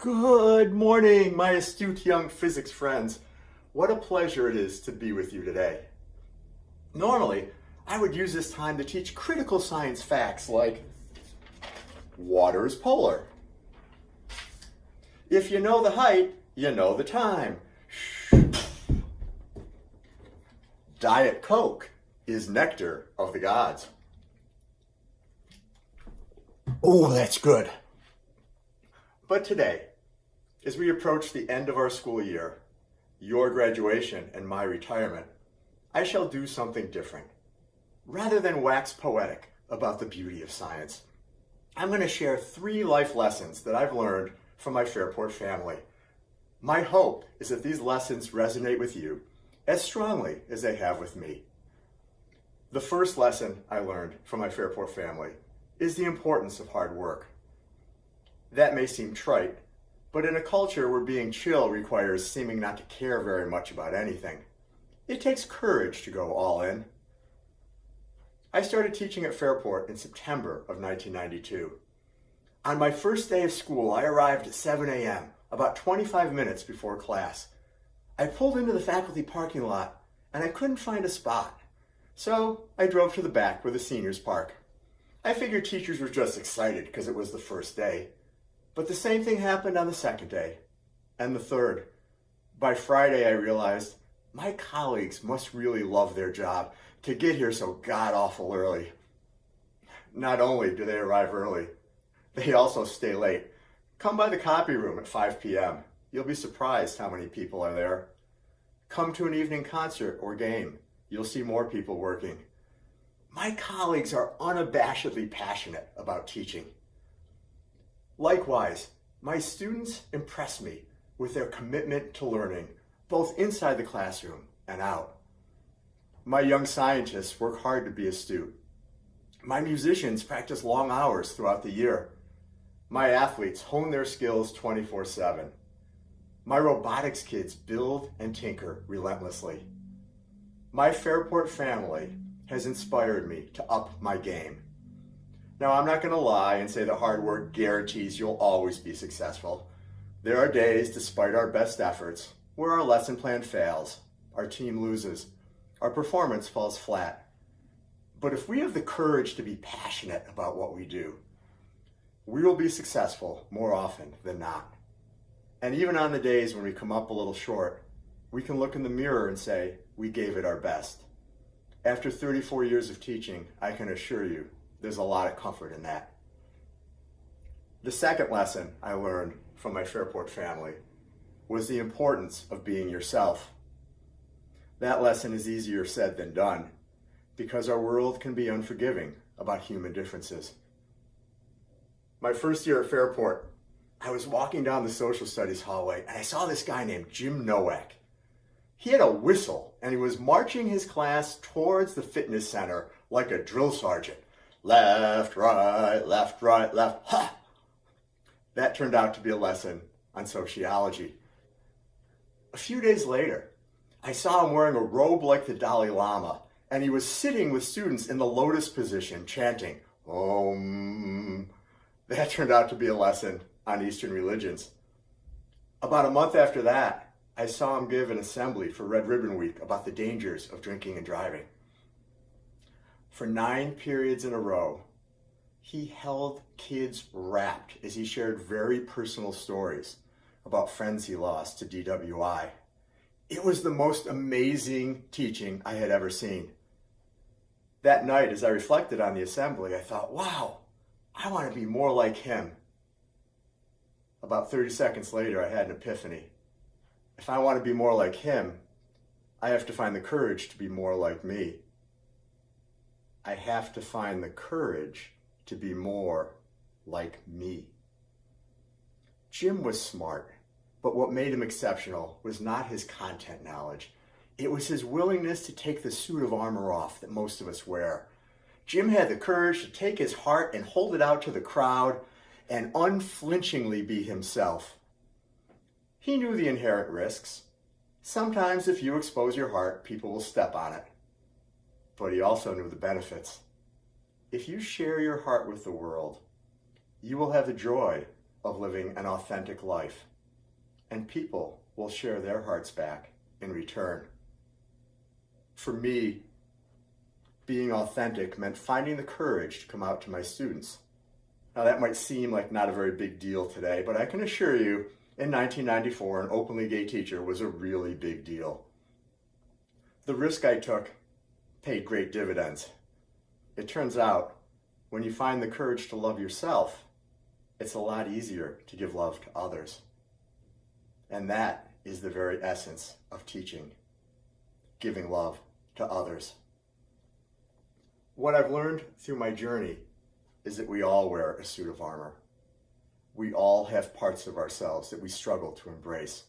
Good morning, my astute young physics friends. What a pleasure it is to be with you today. Normally, I would use this time to teach critical science facts like water is polar. If you know the height, you know the time. Diet Coke is nectar of the gods. Oh, that's good. But today, as we approach the end of our school year, your graduation and my retirement, I shall do something different. Rather than wax poetic about the beauty of science, I'm going to share 3 life lessons that I've learned from my Fairport family. My hope is that these lessons resonate with you as strongly as they have with me. The first lesson I learned from my Fairport family is the importance of hard work. That may seem trite, but in a culture where being chill requires seeming not to care very much about anything, it takes courage to go all in. I started teaching at Fairport in September of 1992. On my first day of school, I arrived at 7 a.m., about 25 minutes before class. I pulled into the faculty parking lot and I couldn't find a spot, so I drove to the back where the seniors park. I figured teachers were just excited because it was the first day. But the same thing happened on the second day, and the third. By Friday, I realized my colleagues must really love their job to get here so god-awful early. Not only do they arrive early, they also stay late. Come by the copy room at 5 p.m. You'll be surprised how many people are there. Come to an evening concert or game. You'll see more people working. My colleagues are unabashedly passionate about teaching. Likewise, my students impress me with their commitment to learning, both inside the classroom and out. My young scientists work hard to be astute. My musicians practice long hours throughout the year. My athletes hone their skills 24/7. My robotics kids build and tinker relentlessly. My Fairport family has inspired me to up my game. Now, I'm not going to lie and say that hard work guarantees you'll always be successful. There are days, despite our best efforts, where our lesson plan fails, our team loses, our performance falls flat. But if we have the courage to be passionate about what we do, we will be successful more often than not. And even on the days when we come up a little short, we can look in the mirror and say, we gave it our best. After 34 years of teaching, I can assure you, there's a lot of comfort in that. The second lesson I learned from my Fairport family was the importance of being yourself. That lesson is easier said than done because our world can be unforgiving about human differences. My first year at Fairport, I was walking down the social studies hallway and I saw this guy named Jim Nowak. He had a whistle and he was marching his class towards the fitness center like a drill sergeant. Left, right, left, ha! That turned out to be a lesson on sociology. A few days later, I saw him wearing a robe like the Dalai Lama, and he was sitting with students in the lotus position, chanting, Om. That turned out to be a lesson on Eastern religions. About a month after that, I saw him give an assembly for Red Ribbon Week about the dangers of drinking and driving. For 9 periods in a row, he held kids rapt as he shared very personal stories about friends he lost to DWI. It was the most amazing teaching I had ever seen. That night, as I reflected on the assembly, I thought, wow, I want to be more like him. About 30 seconds later, I had an epiphany. If I want to be more like him, I have to find the courage to be more like me. I have to find the courage to be more like me. Jim was smart, but what made him exceptional was not his content knowledge. It was his willingness to take the suit of armor off that most of us wear. Jim had the courage to take his heart and hold it out to the crowd and unflinchingly be himself. He knew the inherent risks. Sometimes if you expose your heart, people will step on it. But he also knew the benefits. If you share your heart with the world, you will have the joy of living an authentic life, and people will share their hearts back in return. For me, being authentic meant finding the courage to come out to my students. Now that might seem like not a very big deal today, but I can assure you, in 1994, an openly gay teacher was a really big deal. The risk I took paid great dividends. It turns out, when you find the courage to love yourself, it's a lot easier to give love to others. And that is the very essence of teaching, giving love to others. What I've learned through my journey is that we all wear a suit of armor. We all have parts of ourselves that we struggle to embrace.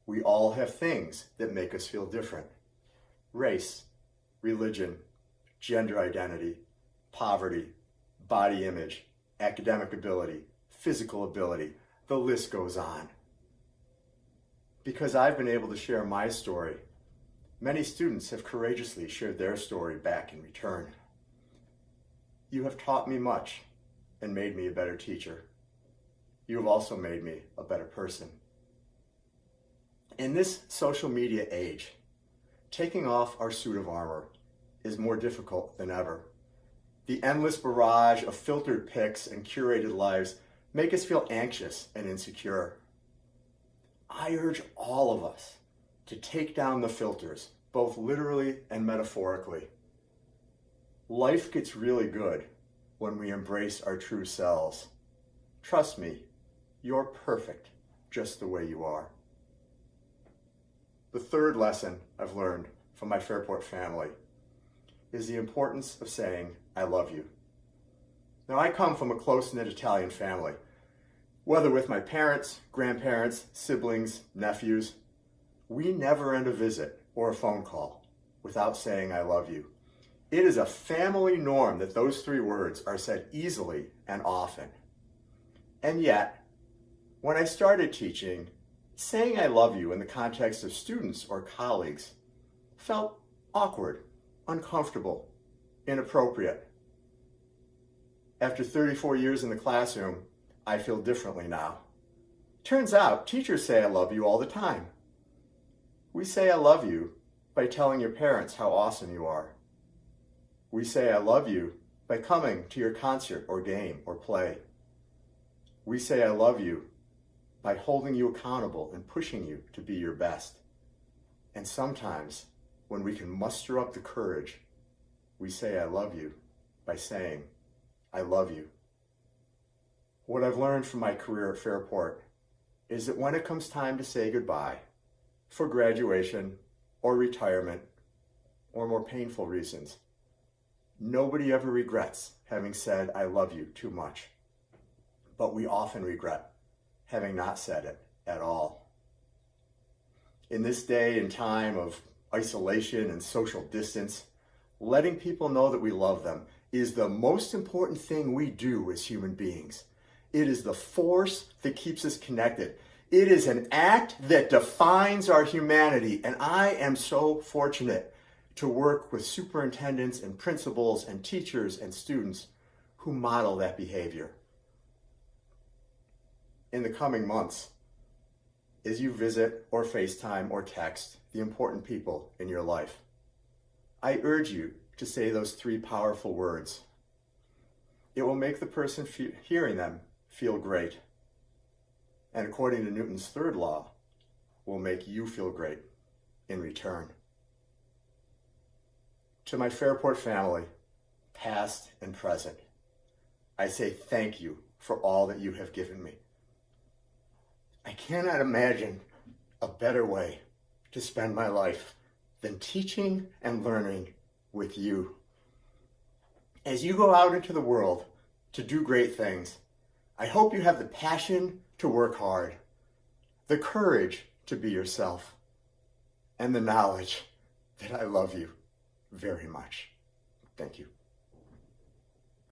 We all have things that make us feel different. Race, religion, gender identity, poverty, body image, academic ability, physical ability, the list goes on. Because I've been able to share my story, many students have courageously shared their story back in return. You have taught me much and made me a better teacher. You have also made me a better person. In this social media age, taking off our suit of armor is more difficult than ever. The endless barrage of filtered pics and curated lives make us feel anxious and insecure. I urge all of us to take down the filters, both literally and metaphorically. Life gets really good when we embrace our true selves. Trust me, you're perfect just the way you are. The third lesson I've learned from my Fairport family is the importance of saying, I love you. Now, I come from a close-knit Italian family. Whether with my parents, grandparents, siblings, nephews, we never end a visit or a phone call without saying, I love you. It is a family norm that those three words are said easily and often. And yet, when I started teaching, saying I love you in the context of students or colleagues felt awkward, uncomfortable, inappropriate. After 34 years in the classroom, I feel differently now. Turns out, teachers say I love you all the time. We say I love you by telling your parents how awesome you are. We say I love you by coming to your concert or game or play. We say I love you by holding you accountable and pushing you to be your best. And sometimes, when we can muster up the courage, we say I love you by saying, I love you. What I've learned from my career at Fairport is that when it comes time to say goodbye, for graduation or retirement or more painful reasons, nobody ever regrets having said I love you too much. But we often regret having not said it at all. In this day and time of isolation and social distance, letting people know that we love them is the most important thing we do as human beings. It is the force that keeps us connected. It is an act that defines our humanity, and I am so fortunate to work with superintendents and principals and teachers and students who model that behavior. In the coming months, as you visit or FaceTime or text the important people in your life, I urge you to say those three powerful words. It will make the person hearing them feel great. And according to Newton's third law, will make you feel great in return. To my Fairport family, past and present, I say thank you for all that you have given me. I cannot imagine a better way to spend my life than teaching and learning with you. As you go out into the world to do great things, I hope you have the passion to work hard, the courage to be yourself, and the knowledge that I love you very much. Thank you.